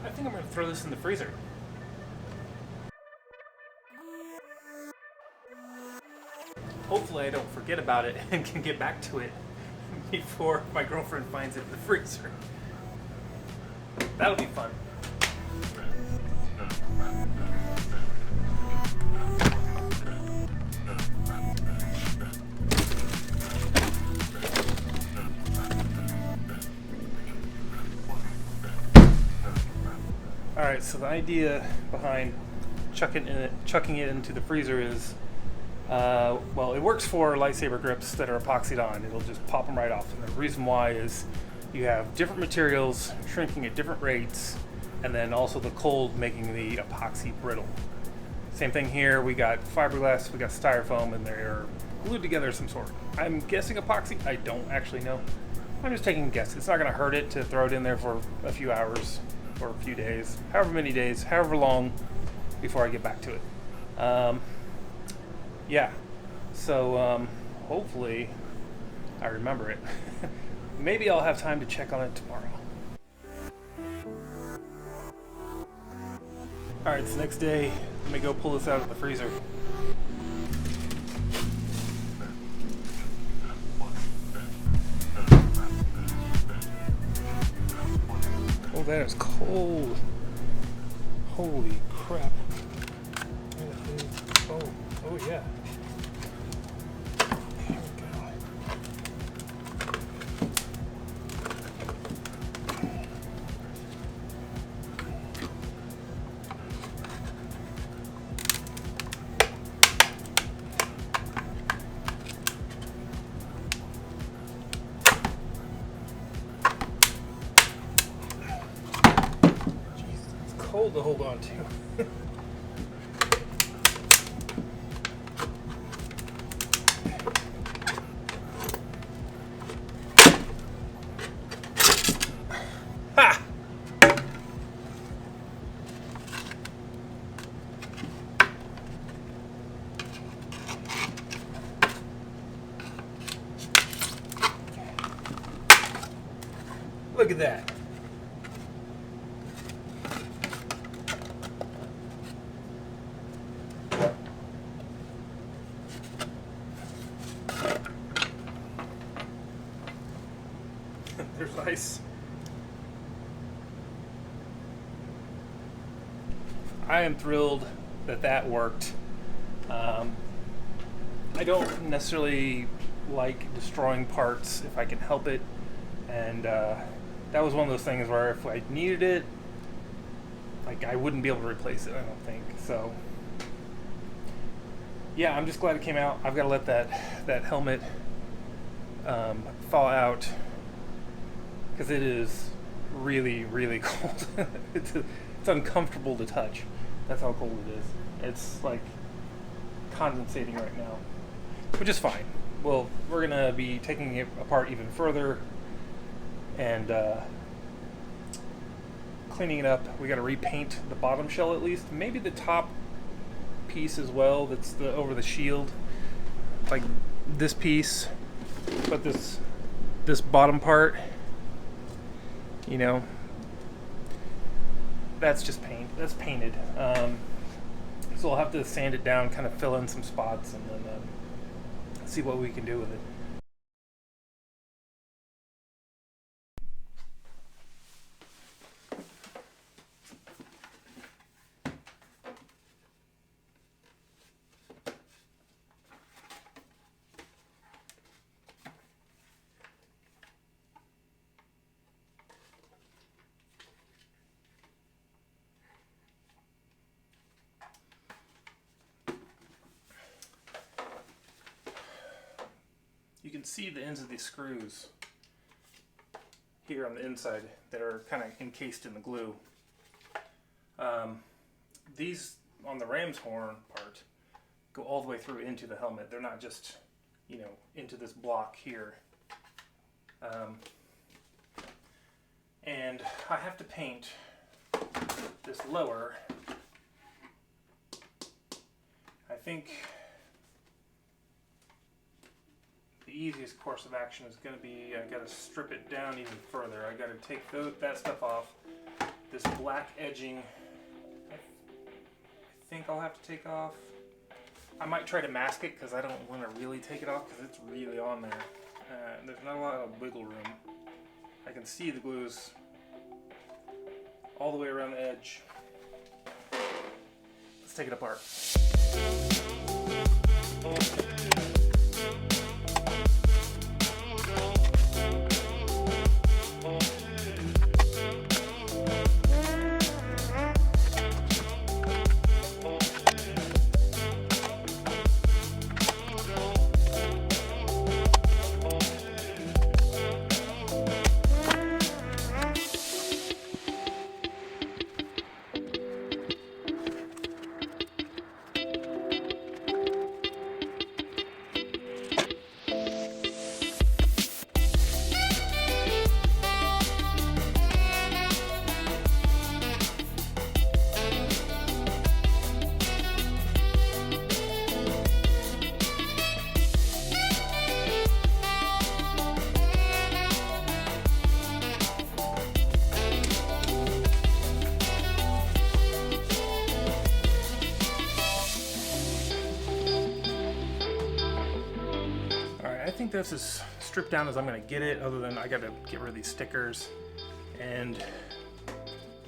I think I'm going to throw this in the freezer. Hopefully I don't forget about it and can get back to it before my girlfriend finds it in the freezer. That'll be fun. Alright, so the idea behind chucking it into the freezer is, well, it works for lightsaber grips that are epoxied on. It'll just pop them right off. And the reason why is you have different materials shrinking at different rates, and then also the cold making the epoxy brittle. Same thing here. We got fiberglass, we got styrofoam, and they're glued together of some sort. I'm guessing epoxy. I don't actually know. I'm just taking a guess. It's not going to hurt it to throw it in there for a few hours or a few days, however many days, however long before I get back to it. Yeah, so hopefully I remember it. Maybe I'll have time to check on it tomorrow. Alright, it's the next day. Let me go pull this out of the freezer. Oh, that is cold. Holy crap. Oh yeah. Here we go. Jeez, it's cold to hold on to. Look at that. There's ice. I am thrilled that that worked. I don't necessarily like destroying parts if I can help it, and that was one of those things where if I needed it, like, I wouldn't be able to replace it, I don't think. So yeah, I'm just glad it came out. I've got to let that helmet thaw out, because it is really, really cold. It's uncomfortable to touch. That's how cold it is. It's like condensating right now, which is fine. Well, we're gonna be taking it apart even further and cleaning it up. We got to repaint the bottom shell at least, maybe the top piece as well. That's the over the shield, like this piece, but this bottom part, you know, that's just paint. That's painted. So we'll have to sand it down, kind of fill in some spots, and then see what we can do with it. You can see the ends of these screws here on the inside that are kind of encased in the glue. These on the ram's horn part go all the way through into the helmet. They're not just, you know, into this block here. And I have to paint this lower. I think the easiest course of action is going to be, I got to strip it down even further. I got to take that stuff off, this black edging, I think I'll have to take off. I might try to mask it because I don't want to really take it off because it's really on there. There's not a lot of wiggle room. I can see the glues all the way around the edge. Let's take it apart. I think this is stripped down as I'm going to get it, other than I got to get rid of these stickers and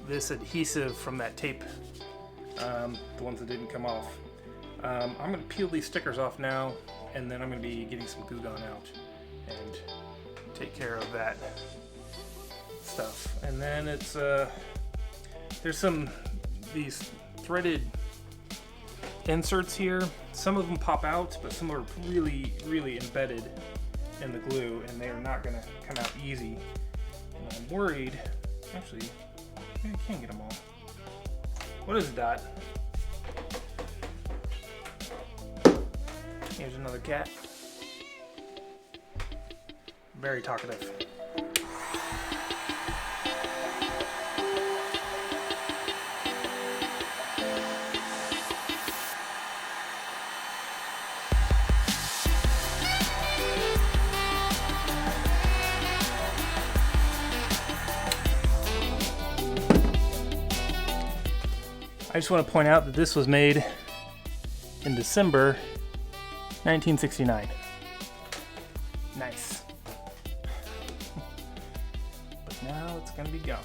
this adhesive from that tape, the ones that didn't come off. I'm going to peel these stickers off now, and then I'm going to be getting some glue gun out and take care of that stuff. And then it's there's these threaded inserts here. Some of them pop out, but some are really, really embedded in the glue, and they are not going to come out easy. And I'm worried, actually, maybe I can get them all. What is that? Here's another cat. Very talkative. I just want to point out that this was made in December 1969. Nice. But now it's going to be gone.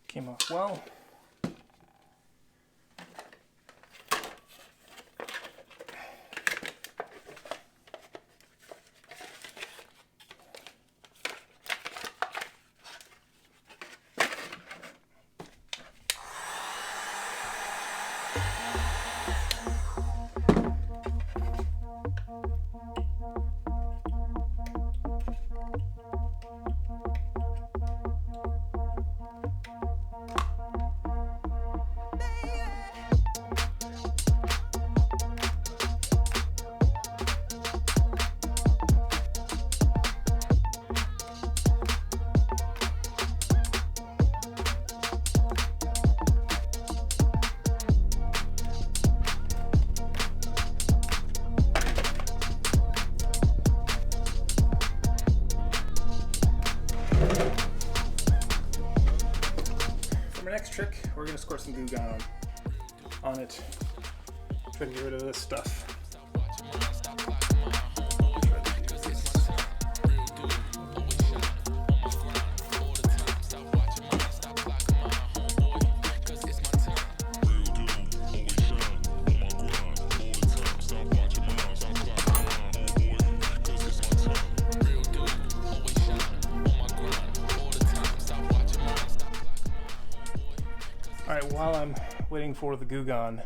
Came off well. Next trick, we're going to squirt some glue gun on it. Try to get rid of this stuff. Alright, while I'm waiting for the glue gun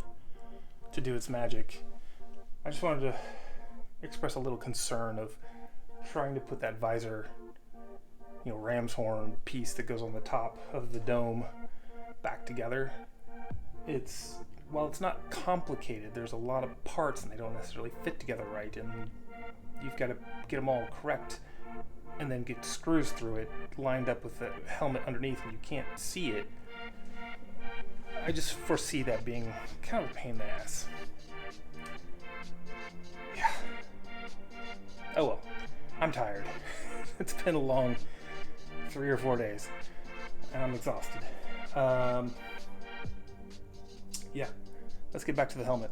to do its magic, I just wanted to express a little concern of trying to put that visor, ram's horn piece that goes on the top of the dome back together. It's while it's not complicated, there's a lot of parts and they don't necessarily fit together right, and you've got to get them all correct and then get screws through it lined up with the helmet underneath and you can't see it. I just foresee that being kind of a pain in the ass. Yeah. Oh well, I'm tired. It's been a long 3 or 4 days and I'm exhausted. Yeah, let's get back to the helmet.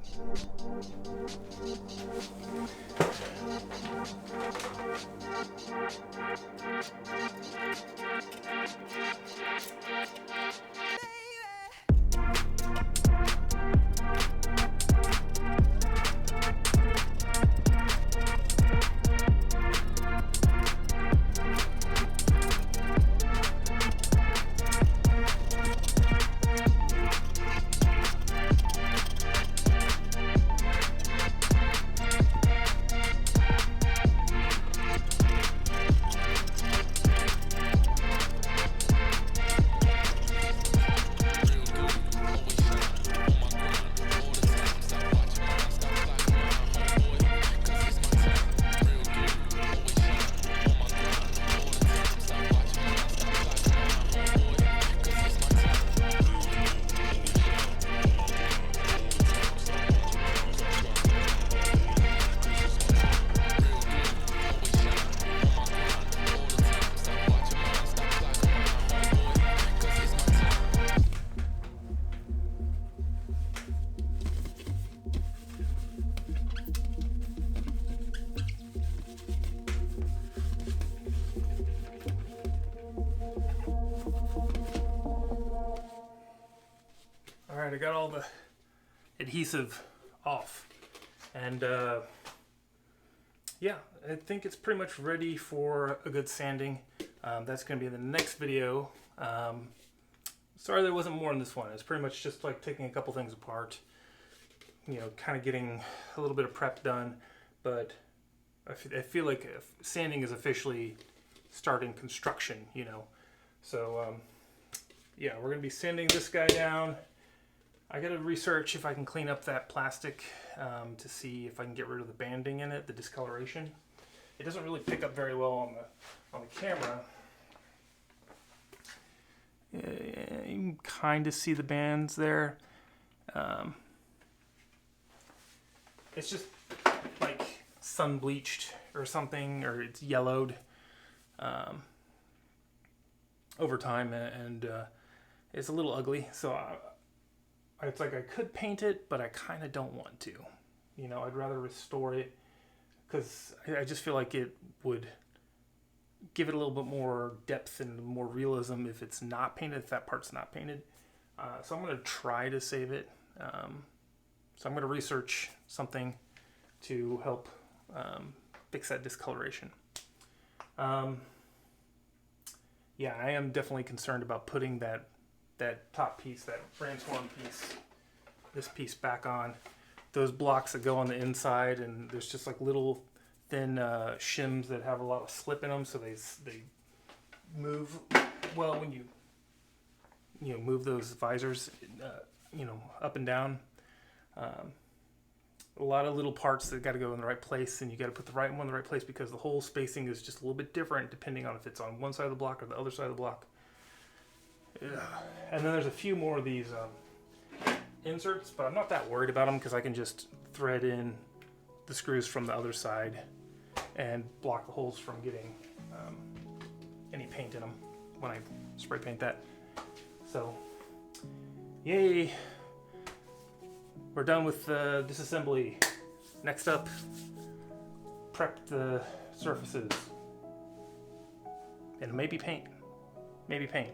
Alright, I got all the adhesive off, and yeah, I think it's pretty much ready for a good sanding. That's going to be in the next video. Sorry there wasn't more in this one. It's pretty much just like taking a couple things apart, you know, kind of getting a little bit of prep done, but I feel like sanding is officially starting construction, you know. So yeah, we're going to be sanding this guy down. I got to research if I can clean up that plastic to see if I can get rid of the banding in it, the discoloration. It doesn't really pick up very well on the camera. You can kind of see the bands there. It's just like sun bleached or something, or it's yellowed over time, and it's a little ugly. So it's like I could paint it, but I kind of don't want to. You know, I'd rather restore it because I just feel like it would give it a little bit more depth and more realism if it's not painted, if that part's not painted. So I'm going to try to save it. So I'm going to research something to help fix that discoloration. Yeah, I am definitely concerned about putting that top piece, that transform piece, this piece back on. Those blocks that go on the inside, and there's just like little thin shims that have a lot of slip in them, so they move well when you move those visors, you know, up and down. A lot of little parts that got to go in the right place, and you got to put the right one in the right place because the hole spacing is just a little bit different depending on if it's on one side of the block or the other side of the block. Yeah. And then there's a few more of these inserts, but I'm not that worried about them because I can just thread in the screws from the other side and block the holes from getting any paint in them when I spray paint that. So, yay! We're done with the disassembly. Next up, prep the surfaces. And maybe paint. Maybe paint.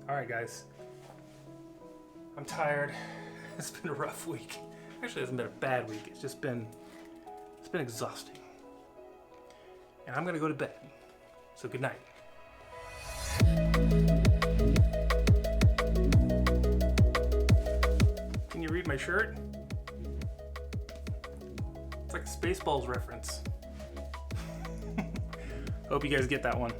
Alright guys, I'm tired. It's been a rough week. Actually, it hasn't been a bad week. It's been exhausting. And I'm gonna go to bed. So good night. Can you read my shirt? It's like a Spaceballs reference. Hope you guys get that one.